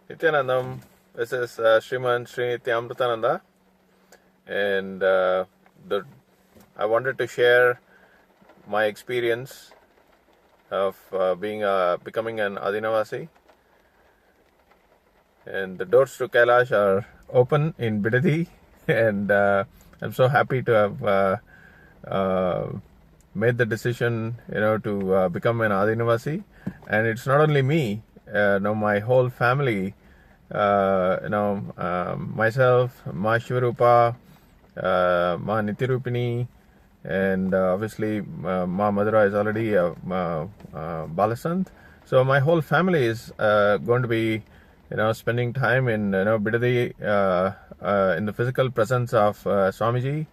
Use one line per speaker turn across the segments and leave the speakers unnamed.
Nityanandam, this is Sriman Sri Nitya and I wanted to share my experience of becoming an Aadheenavasi. And the doors to Kailash are open in Bidadi, and I'm so happy to have made the decision, to become an Aadheenavasi. And it's not only me, my whole family, myself, Ma Shivarupa, Ma Nitirupini, and obviously Ma Madhura is already Balasant. So my whole family is going to be, spending time in Bidadi in the physical presence of Swamiji,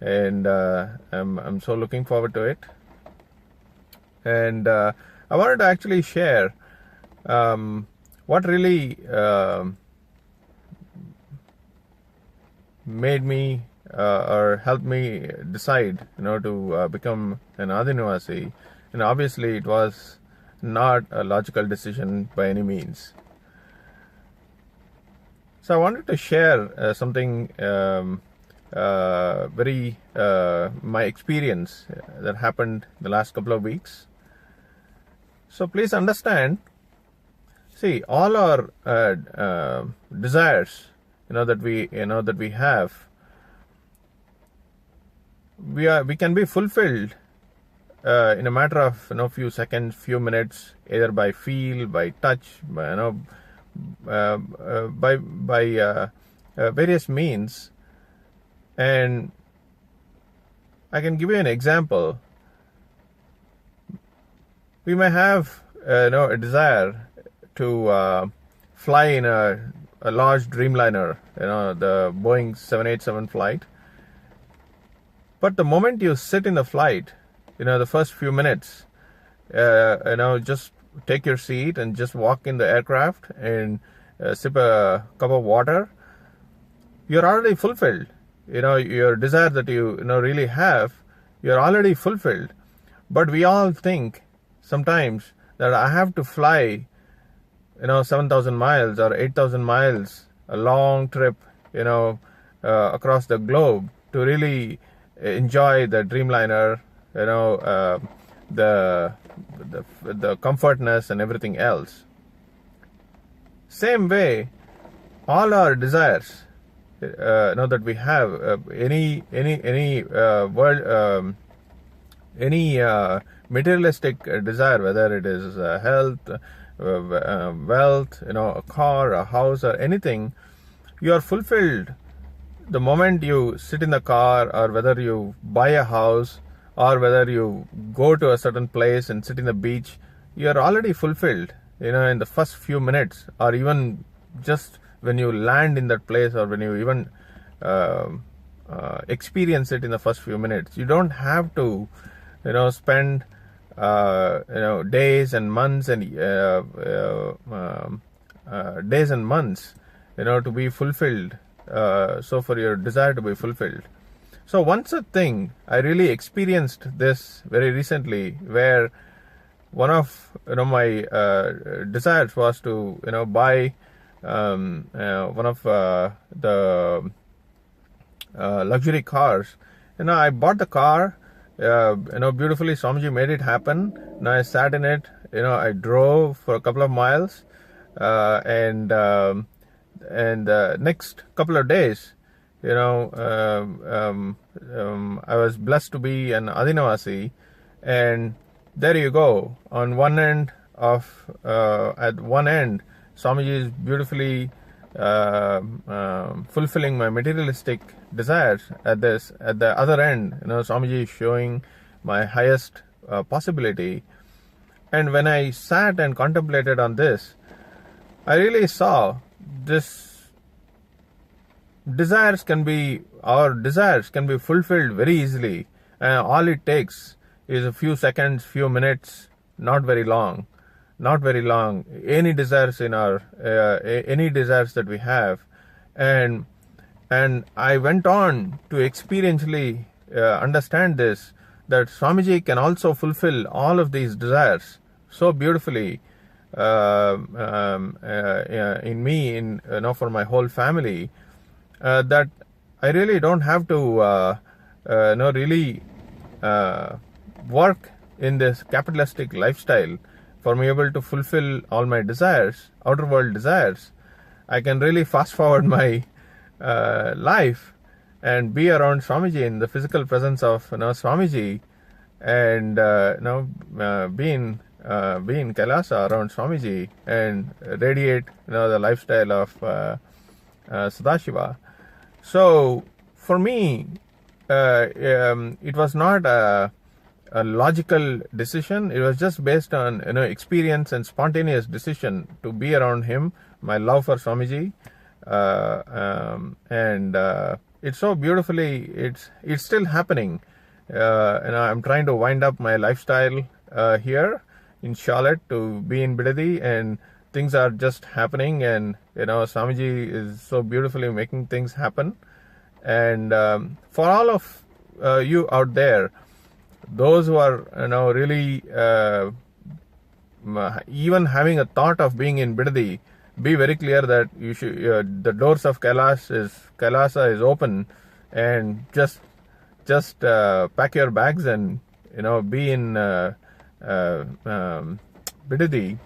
and I'm so looking forward to it. And I wanted to actually share what really made me or helped me decide, to become an Aadheenavasi. And obviously, it was not a logical decision by any means. So I wanted to share something my experience that happened the last couple of weeks. So please understand. See, all our desires, that we have, we can be fulfilled in a matter of few seconds, few minutes, either by feel, by touch, by various means. And I can give you an example. We may have a desire to fly in a large Dreamliner, the Boeing 787 flight. But the moment you sit in the flight, the first few minutes, just take your seat and just walk in the aircraft and sip a cup of water, you're already fulfilled. Your desire that you really have, you're already fulfilled. But we all think sometimes that I have to fly 7,000 miles or 8,000 miles, a long trip, across the globe to really enjoy the Dreamliner, the comfortness and everything else. Same way, all our desires, that we have, any materialistic desire, whether it is health, wealth, a car, a house, or anything, you are fulfilled the moment you sit in the car, or whether you buy a house, or whether you go to a certain place and sit in the beach. You are already fulfilled, in the first few minutes, or even just when you land in that place, or when you even experience it in the first few minutes. You don't have to, spend days and months and to be fulfilled. So for your desire to be fulfilled. So once a thing, I really experienced this very recently, where one of my desires was to buy one of the luxury cars. I bought the car. Beautifully, Swamiji made it happen. I sat in it. I drove for a couple of miles, and next couple of days, I was blessed to be an Aadheenavasi, and there you go. On one end at one end, Swamiji is beautifully fulfilling my materialistic desires. At the other end, Swamiji is showing my highest possibility. And when I sat and contemplated on this, I really saw this our desires can be fulfilled very easily. All it takes is a few seconds, few minutes, not very long. Any desires any desires that we have, and I went on to experientially understand this, that Swamiji can also fulfill all of these desires so beautifully in me, for my whole family, that I really don't have to really work in this capitalistic lifestyle for me able to fulfill all my desires, outer world desires. I can really fast forward my life and be around Swamiji in the physical presence of Swamiji, and be in Kailasa around Swamiji and radiate the lifestyle of Sadashiva. So for me, it was not a logical decision. It was just based on experience and spontaneous decision to be around him. My love for Swamiji, and it's so beautifully. It's still happening. I'm trying to wind up my lifestyle here in Charlotte to be in Bidadi, and things are just happening. And Swamiji is so beautifully making things happen. And for all of you out there, those who are really even having a thought of being in Bidadi, be very clear that you should. The doors of Kailasa is open, and just pack your bags and be in Bidadi.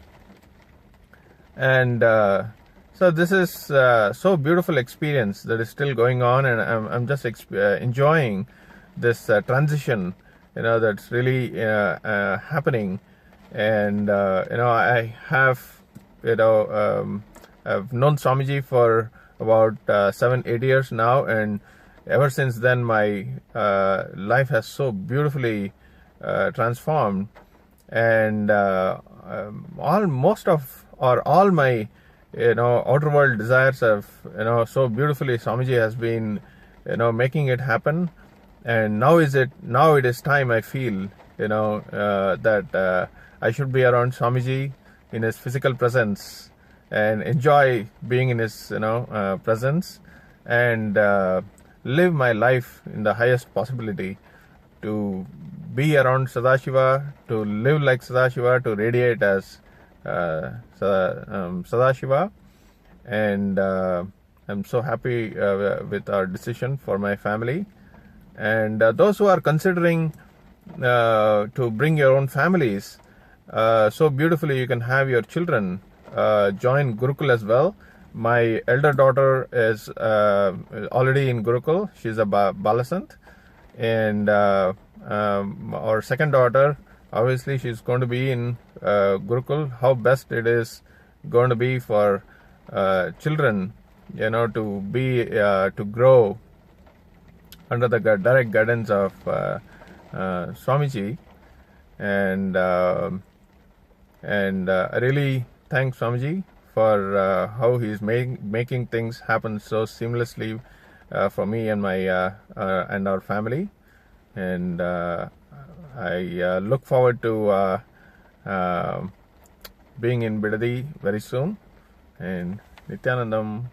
And so this is so beautiful experience that is still going on, and I'm just enjoying this transition that's really happening. And I have I've known Swamiji for about 7-8 years now, and ever since then my life has so beautifully transformed. And all my outer world desires have so beautifully Swamiji has been making it happen. And now it is time, I feel that I should be around Swamiji in his physical presence and enjoy being in his presence, and live my life in the highest possibility, to be around Sadashiva, to live like Sadashiva, to radiate as Sadashiva. And I'm so happy with our decision for my family. And those who are considering to bring your own families, so beautifully you can have your children join Gurukul as well. My elder daughter is already in Gurukul. She's a Balasant. And our second daughter, obviously she's going to be in Gurukul. How best it is going to be for children to be to grow under the direct guidance of Swamiji. And I really thank Swamiji for how he's making things happen so seamlessly for me and my and our family. And I look forward to being in Bidadi very soon. And Nityanandam.